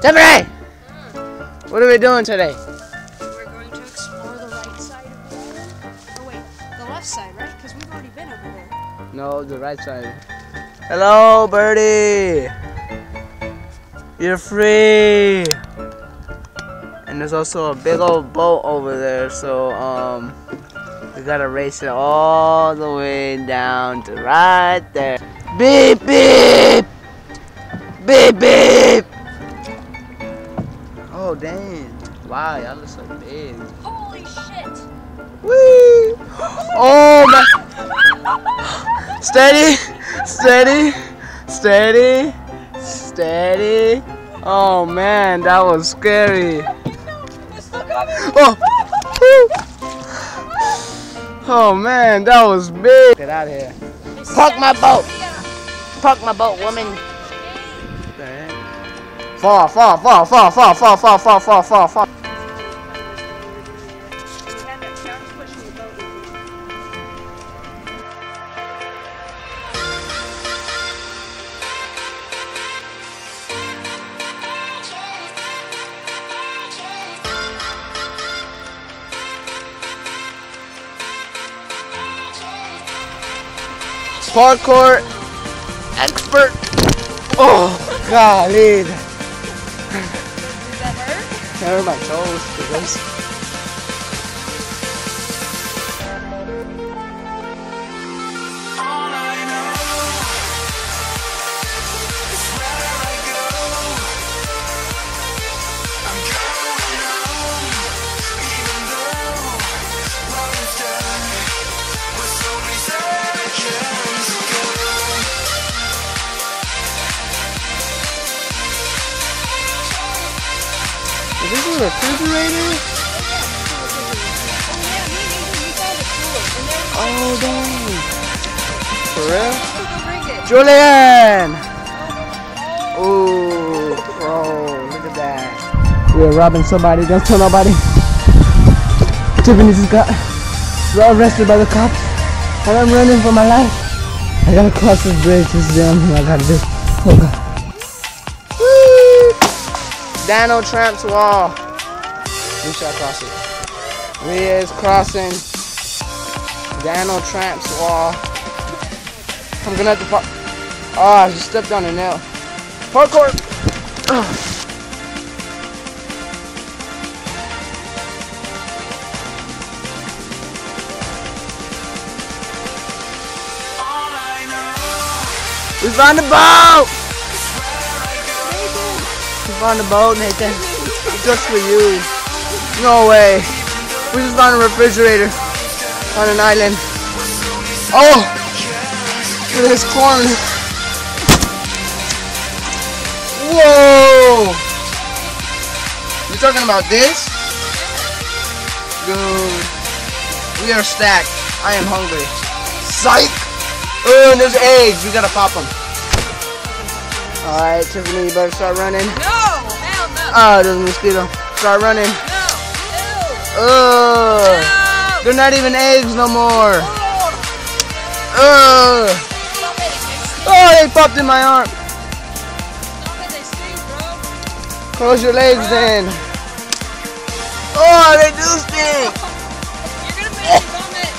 Tiffany! What are we doing today? We're going to explore the right side of the island. Oh wait, the left side, right? Because we've already been over there. No, the right side. Hello, birdie! You're free! And there's also a big old boat over there, so we gotta race it all the way down to right there. Beep beep! Beep beep! Oh dang. Wow, y'all look so big. Holy shit! Whee! Oh my! Steady! Steady! Steady! Steady! Oh man, that was scary. It's still coming! Oh! Oh man, that was big. Get out of here. Park my boat! Park my boat, woman. Fall, fall, fall, fall, fall, fall, fall, fall, fall, fall, fall. Parkour expert. Oh, golly. Does that hurt? That hurt my toes. Is this a refrigerator? Oh, dang. For real? Julian! Ooh, bro, look at that. We are robbing somebody, don't tell nobody. Tiffany just got arrested by the cops, and I'm running for my life. I gotta cross this bridge, this is the only thing I gotta do. Oh God. Dano Tramp's wall. We shall cross it. We is crossing Dano Tramp's wall. I'm gonna have to park. Oh, I just stepped on a nail. Parkour. We found the boat. We found the boat, Nathan. Just for you. No way. We just found a refrigerator on an island. Oh! Look at this corn. Whoa! You talking about this? Dude. We are stacked. I am hungry. Psych! Oh, and there's eggs. We gotta pop them. Alright, Tiffany, you better start running. No! Hell no! Oh, there's a mosquito. Start running. No! Ugh. No! They're not even eggs no more. Oh! Ugh. Stop it, it Oh, they popped in my arm. Stop it, they stink, bro. Close your legs then. Oh, they do stink. You're gonna make me vomit.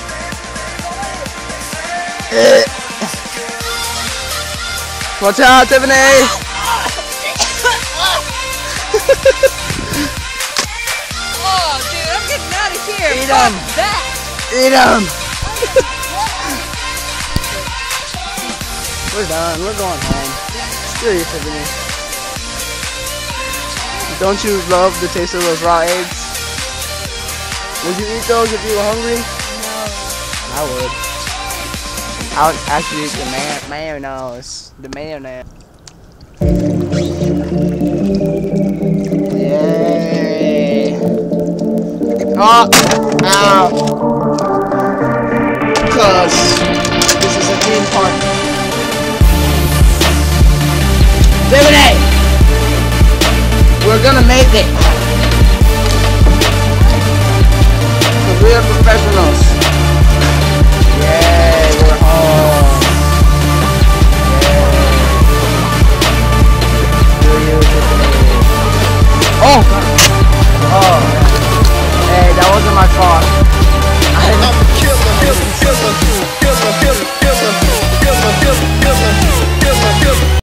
Watch out, Tiffany. Oh, dude, I'm getting out of here. Eat Fuck 'em. that. Eat them. We're done. We're going home. Screw you, Tiffany. Don't you love the taste of those raw eggs? Would you eat those if you were hungry? No. I would. I would actually eat the mayonnaise. The mayonnaise. Yay. Oh! Ow! Cause this is a theme park. Tiffany! We're gonna make it. Cause we are professionals.